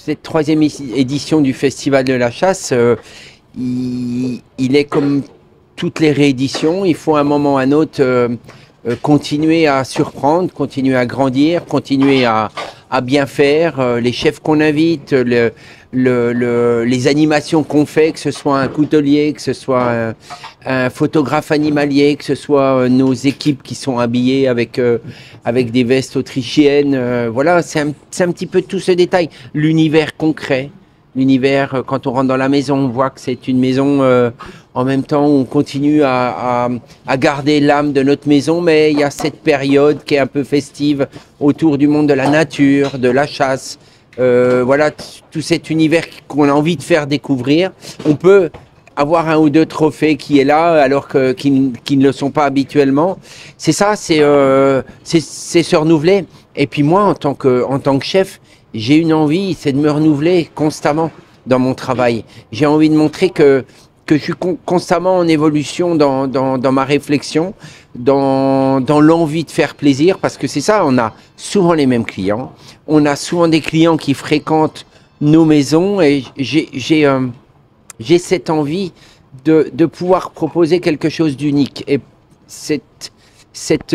cette troisième édition du Festival de la Chasse, il est comme toutes les rééditions. Il faut à un moment ou à un autre continuer à surprendre, continuer à grandir, continuer à bien faire. Les chefs qu'on invite, les animations qu'on fait, que ce soit un coutelier, que ce soit un photographe animalier, que ce soit nos équipes qui sont habillées avec des vestes autrichiennes. Voilà, c'est un petit peu tout ce détail. L'univers concret, l'univers, quand on rentre dans la maison, on voit que c'est une maison, en même temps on continue à garder l'âme de notre maison, mais il y a cette période qui est un peu festive autour du monde de la nature, de la chasse. Voilà, tout cet univers qu'on a envie de faire découvrir. On peut avoir un ou deux trophées qui est là, alors qu'ils ne le sont pas habituellement. C'est ça, c'est se renouveler. Et puis moi, en tant que chef, j'ai une envie, c'est de me renouveler constamment dans mon travail. J'ai envie de montrer que je suis constamment en évolution dans ma réflexion, dans l'envie de faire plaisir, parce que c'est ça, on a souvent les mêmes clients, on a souvent des clients qui fréquentent nos maisons, et j'ai cette envie de pouvoir proposer quelque chose d'unique. Et cette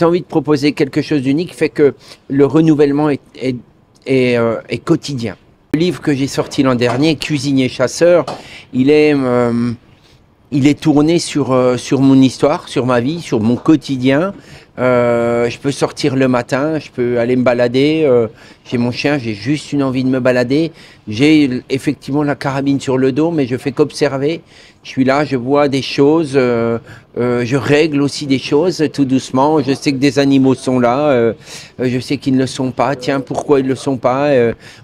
envie de proposer quelque chose d'unique fait que le renouvellement est quotidien. Le livre que j'ai sorti l'an dernier, Cuisinier chasseur, il est tourné sur mon histoire, sur ma vie, sur mon quotidien. Je peux sortir le matin, je peux aller me balader. J'ai mon chien, j'ai juste une envie de me balader. J'ai effectivement la carabine sur le dos, mais je fais qu'observer. Je suis là, je vois des choses, je règle aussi des choses tout doucement. Je sais que des animaux sont là, je sais qu'ils ne le sont pas. Tiens, pourquoi ils ne le sont pas?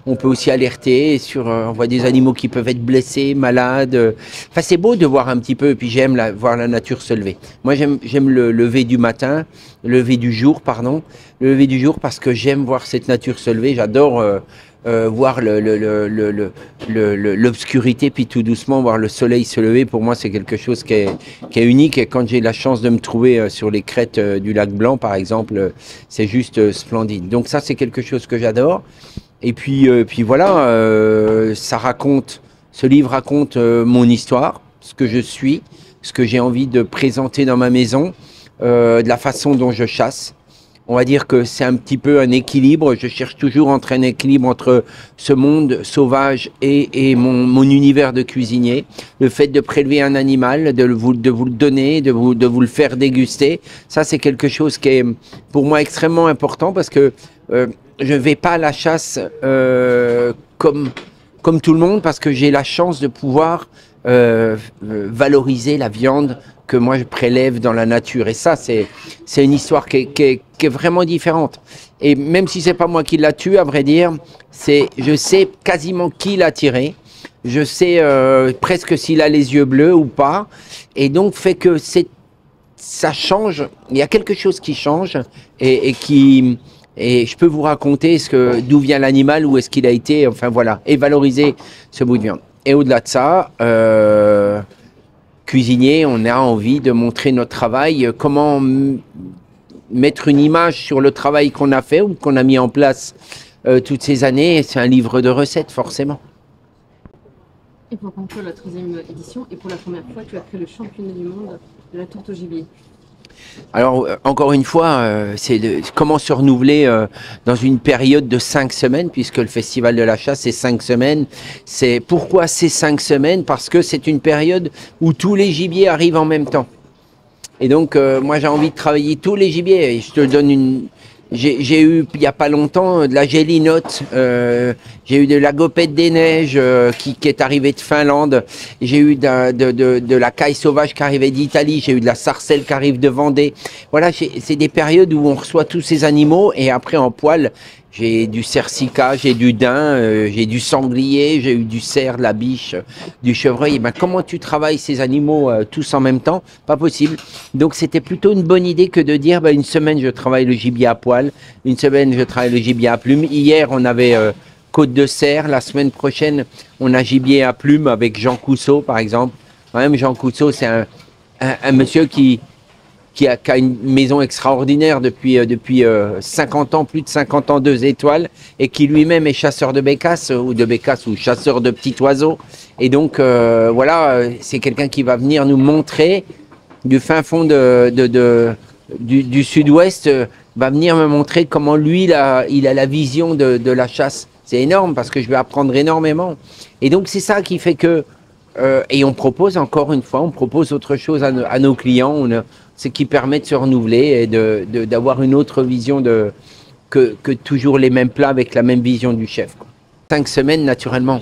On peut aussi alerter sur, on voit des animaux qui peuvent être blessés, malades. Enfin, c'est beau de voir un petit peu, et puis j'aime voir la nature se lever. Moi, j'aime le lever du matin, le lever du jour, pardon. Le lever du jour parce que j'aime voir cette nature se lever. J'adore voir l'obscurité, puis tout doucement voir le soleil se lever. Pour moi, c'est quelque chose qui est unique. Et quand j'ai la chance de me trouver sur les crêtes du lac Blanc, par exemple, c'est juste splendide. Donc ça, c'est quelque chose que j'adore. Et puis voilà, ce livre raconte mon histoire, ce que je suis, ce que j'ai envie de présenter dans ma maison, de la façon dont je chasse. On va dire que c'est un petit peu un équilibre. Je cherche toujours un équilibre entre ce monde sauvage et mon univers de cuisinier. Le fait de prélever un animal, de vous le donner, de vous le faire déguster, ça c'est quelque chose qui est pour moi extrêmement important, parce que je ne vais pas à la chasse comme tout le monde, parce que j'ai la chance de pouvoir valoriser la viande que moi je prélève dans la nature. Et ça, c'est une histoire qui est vraiment différente. Et même si c'est pas moi qui l'a tué, à vrai dire, je sais quasiment qui l'a tiré. Je sais presque s'il a les yeux bleus ou pas. Et donc, fait que ça change. Il y a quelque chose qui change et je peux vous raconter d'où vient l'animal, où est-ce qu'il a été, enfin voilà, et valoriser ce bout de viande. Et au-delà de ça, cuisinier, on a envie de montrer notre travail, comment mettre une image sur le travail qu'on a fait ou qu'on a mis en place toutes ces années. C'est un livre de recettes, forcément. Et pour conclure la 13e édition, et pour la première fois, tu as créé le championnat du monde de la tourte au gibier. Alors, encore une fois, c'est comment se renouveler dans une période de 5 semaines, puisque le Festival de la Chasse, c'est 5 semaines. Pourquoi ces 5 semaines? Parce que c'est une période où tous les gibiers arrivent en même temps. Et donc, moi, j'ai envie de travailler tous les gibiers. Et je te donne j'ai eu, il n'y a pas longtemps, de la gélinote, j'ai eu de la gopette des neiges qui est arrivée de Finlande, j'ai eu de la caille sauvage qui arrivait d'Italie, j'ai eu de la sarcelle qui arrive de Vendée. Voilà, c'est des périodes où on reçoit tous ces animaux, et après en poêle, j'ai du cercica, j'ai du daim, j'ai du sanglier, j'ai eu du cerf, de la biche, du chevreuil. Et ben, comment tu travailles ces animaux tous en même temps? Pas possible. Donc c'était plutôt une bonne idée que de dire une semaine je travaille le gibier à poil, une semaine je travaille le gibier à plumes. Hier on avait côte de cerf, la semaine prochaine on a gibier à plumes avec Jean Cousseau par exemple. Même Jean Cousseau, c'est un monsieur qui qui a une maison extraordinaire depuis 50 ans, plus de 50 ans, 2 étoiles, et qui lui-même est chasseur de bécasses ou chasseur de petits oiseaux. Et donc, voilà, c'est quelqu'un qui va venir nous montrer du fin fond du sud-ouest, va venir me montrer comment lui, il a la vision de la chasse. C'est énorme parce que je vais apprendre énormément. Et donc, c'est ça qui fait que... et on propose, encore une fois, on propose autre chose à nos clients, ce qui permet de se renouveler et d'avoir une autre vision que toujours les mêmes plats avec la même vision du chef, quoi. 5 semaines, naturellement.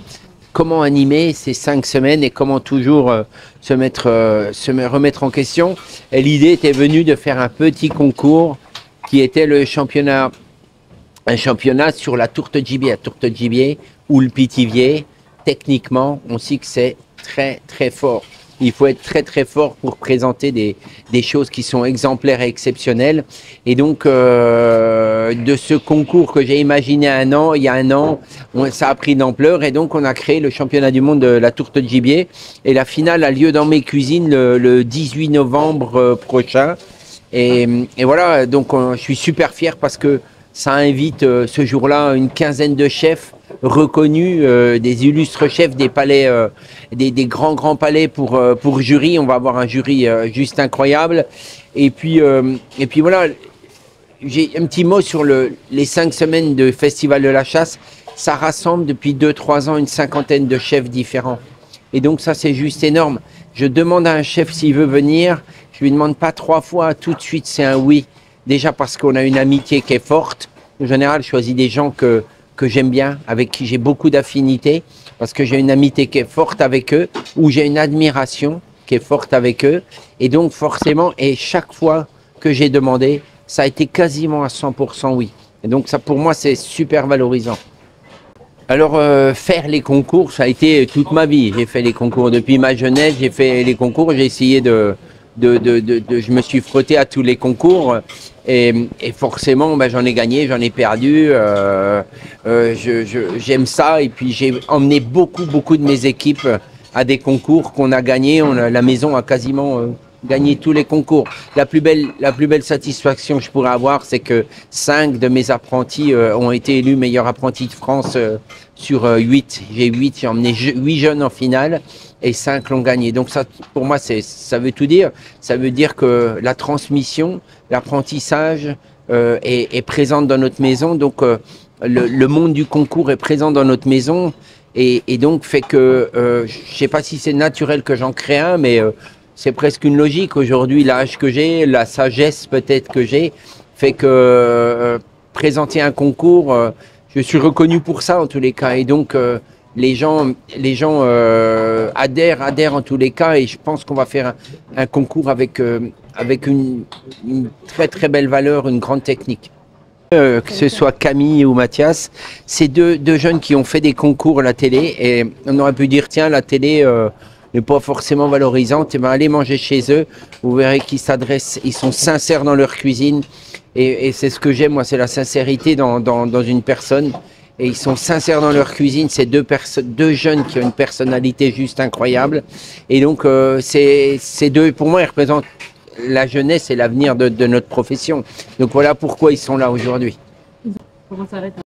Comment animer ces 5 semaines et comment toujours se remettre en question. Et l'idée était venue de faire un petit concours qui était un championnat sur la tourte de gibier ou le pitivier. Techniquement, on sait que c'est très très fort. Il faut être très très fort pour présenter des choses qui sont exemplaires et exceptionnelles. Et donc, de ce concours que j'ai imaginé il y a un an, ça a pris d'ampleur et donc on a créé le championnat du monde de la tourte de gibier. Et la finale a lieu dans mes cuisines le 18 novembre prochain. Et voilà, donc je suis super fier parce que ça invite ce jour-là une quinzaine de chefs reconnus, des illustres chefs des palais, des grands palais pour jury. On va avoir un jury juste incroyable. Et puis voilà, j'ai un petit mot sur les 5 semaines de Festival de la Chasse. Ça rassemble depuis 2-3 ans une cinquantaine de chefs différents. Et donc ça, c'est juste énorme. Je demande à un chef s'il veut venir. Je lui demande pas 3 fois, tout de suite c'est un oui. Déjà parce qu'on a une amitié qui est forte. En général, je choisis des gens que j'aime bien, avec qui j'ai beaucoup d'affinités, parce que j'ai une amitié qui est forte avec eux, ou j'ai une admiration qui est forte avec eux. Et donc forcément, et chaque fois que j'ai demandé, ça a été quasiment à 100% oui. Et donc ça, pour moi, c'est super valorisant. Alors, faire les concours, ça a été toute ma vie. J'ai fait les concours depuis ma jeunesse, j'ai fait les concours, j'ai essayé je me suis frotté à tous les concours et forcément j'en ai gagné, j'en ai perdu. J'aime ça et puis j'ai emmené beaucoup de mes équipes à des concours qu'on a gagnés. La maison a quasiment gagné tous les concours. La plus belle satisfaction que je pourrais avoir, c'est que 5 de mes apprentis ont été élus meilleurs apprentis de France sur 8. J'ai emmené 8 jeunes en finale. Et 5 l'ont gagné. Donc ça, pour moi, ça veut tout dire. Ça veut dire que la transmission, l'apprentissage est présente dans notre maison. Donc le monde du concours est présent dans notre maison et donc fait que je sais pas si c'est naturel que j'en crée un, mais c'est presque une logique. Aujourd'hui, l'âge que j'ai, la sagesse peut-être que j'ai, fait que présenter un concours, je suis reconnu pour ça en tous les cas. Et donc les gens adhèrent en tous les cas et je pense qu'on va faire un concours avec une très belle valeur, une grande technique. Que ce soit Camille ou Mathias, c'est deux jeunes qui ont fait des concours à la télé et on aurait pu dire tiens, la télé n'est pas forcément valorisante, et ben allez manger chez eux, vous verrez qu'ils ils sont sincères dans leur cuisine et c'est ce que j'aime, moi, c'est la sincérité dans une personne. Et ils sont sincères dans leur cuisine, c'est deux jeunes qui ont une personnalité juste incroyable. Et donc, ces deux, pour moi, ils représentent la jeunesse et l'avenir de notre profession. Donc voilà pourquoi ils sont là aujourd'hui.